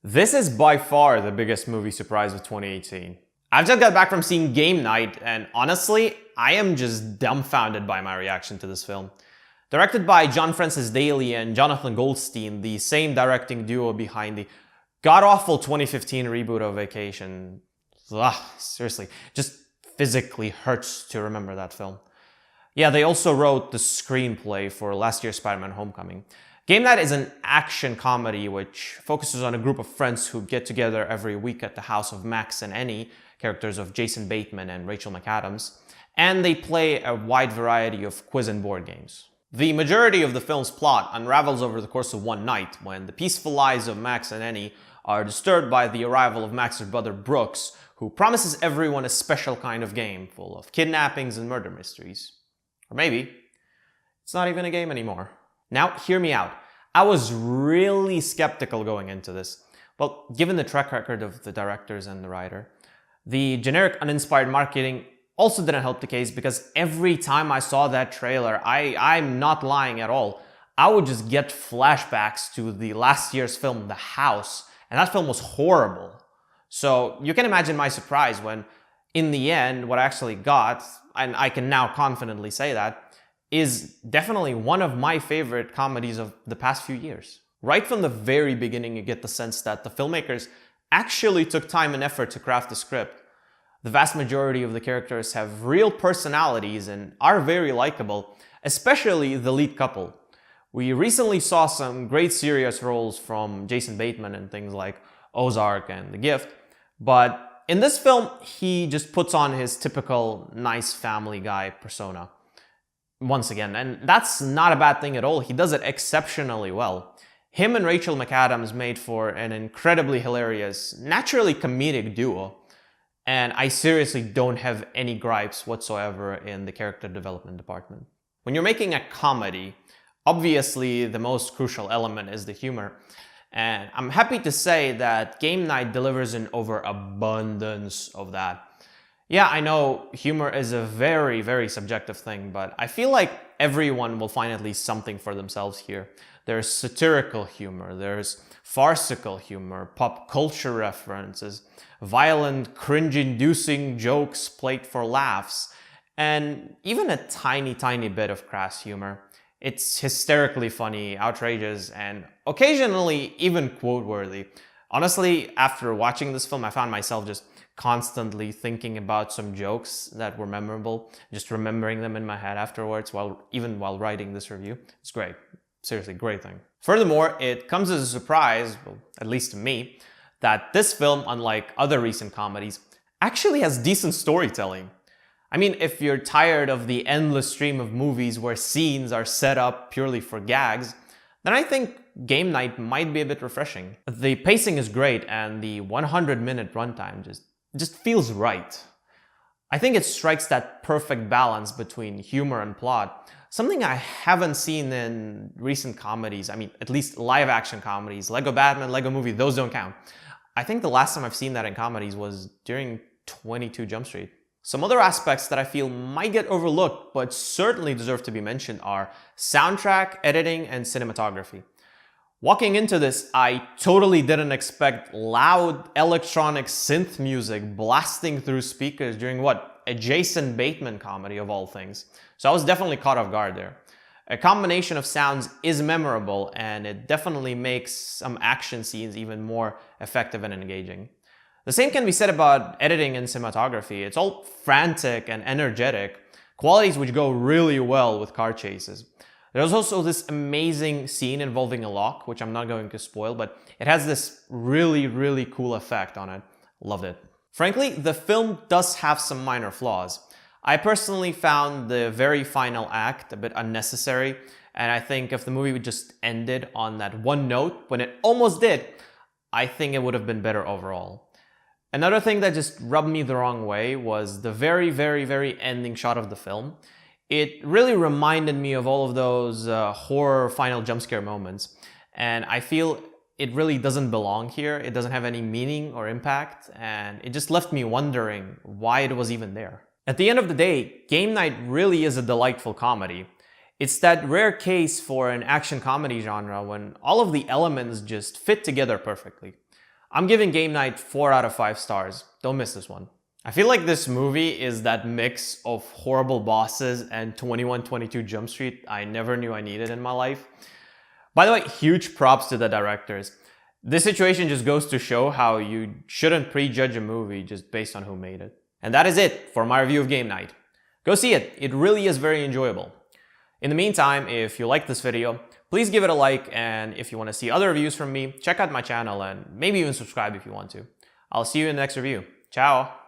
This is by far the biggest movie surprise of 2018. I've just got back from seeing Game Night, and honestly, I am just dumbfounded by my reaction to this film. Directed by John Francis Daley and Jonathan Goldstein, the same directing duo behind the god-awful 2015 reboot of Vacation. Ugh, seriously, just physically hurts to remember that film. Yeah, they also wrote the screenplay for last year's Spider-Man Homecoming. Game Night is an action comedy which focuses on a group of friends who get together every week at the house of Max and Annie, characters of Jason Bateman and Rachel McAdams, and they play a wide variety of quiz and board games. The majority of the film's plot unravels over the course of one night when the peaceful lives of Max and Annie are disturbed by the arrival of Max's brother Brooks, who promises everyone a special kind of game full of kidnappings and murder mysteries. Or maybe it's not even a game anymore. Now, hear me out. I was really skeptical going into this. Well, given the track record of the directors and the writer, the generic uninspired marketing also didn't help the case because every time I saw that trailer, I'm not lying at all, I would just get flashbacks to the last year's film, The House, and that film was horrible. So you can imagine my surprise when, in the end, what I actually got, and I can now confidently say that, is definitely one of my favorite comedies of the past few years. Right from the very beginning, you get the sense that the filmmakers actually took time and effort to craft the script. The vast majority of the characters have real personalities and are very likable, especially the lead couple. We recently saw some great serious roles from Jason Bateman in things like Ozark and The Gift, but in this film, he just puts on his typical nice family guy persona. Once again, and that's not a bad thing at all. He does it exceptionally well. Him and Rachel McAdams made for an incredibly hilarious, naturally comedic duo, and I seriously don't have any gripes whatsoever in the character development department. When you're making a comedy, obviously the most crucial element is the humor, and I'm happy to say that Game Night delivers an overabundance of that. Yeah, I know humor is a very, very subjective thing, but I feel like everyone will find at least something for themselves here. There's satirical humor, there's farcical humor, pop culture references, violent, cringe-inducing jokes played for laughs, and even a tiny, tiny bit of crass humor. It's hysterically funny, outrageous, and occasionally even quote-worthy. Honestly, after watching this film, I found myself just constantly thinking about some jokes that were memorable, just remembering them in my head afterwards, even while writing this review. It's great. Seriously, great thing. Furthermore, it comes as a surprise, well, at least to me, that this film, unlike other recent comedies, actually has decent storytelling. I mean, if you're tired of the endless stream of movies where scenes are set up purely for gags, then I think Game Night might be a bit refreshing. The pacing is great and the 100-minute runtime just feels right. I think it strikes that perfect balance between humor and plot, something I haven't seen in recent comedies. I mean, at least live-action comedies. Lego Batman, Lego Movie, those don't count. I think the last time I've seen that in comedies was during 22 Jump Street. Some other aspects that I feel might get overlooked but certainly deserve to be mentioned are soundtrack, editing, and cinematography. Walking into this, I totally didn't expect loud electronic synth music blasting through speakers during a Jason Bateman comedy of all things. So I was definitely caught off guard there. A combination of sounds is memorable and it definitely makes some action scenes even more effective and engaging. The same can be said about editing and cinematography. It's all frantic and energetic, qualities which go really well with car chases. There's also this amazing scene involving a lock, which I'm not going to spoil, but it has this really, really cool effect on it. Loved it. Frankly, the film does have some minor flaws. I personally found the very final act a bit unnecessary, and I think if the movie would just ended on that one note, when it almost did, I think it would have been better overall. Another thing that just rubbed me the wrong way was the very, very, very ending shot of the film. It really reminded me of all of those horror final jump scare moments, and I feel it really doesn't belong here. It doesn't have any meaning or impact, and it just left me wondering why it was even there. At the end of the day, Game Night really is a delightful comedy. It's that rare case for an action comedy genre when all of the elements just fit together perfectly. I'm giving Game Night 4 out of 5 stars. Don't miss this one. I feel like this movie is that mix of horrible bosses and 2122 Jump Street I never knew I needed in my life. By the way, huge props to the directors. This situation just goes to show how you shouldn't prejudge a movie just based on who made it. And that is it for my review of Game Night. Go see it, it really is very enjoyable. In the meantime, if you like this video, please give it a like, and if you want to see other reviews from me, check out my channel and maybe even subscribe if you want to. I'll see you in the next review. Ciao!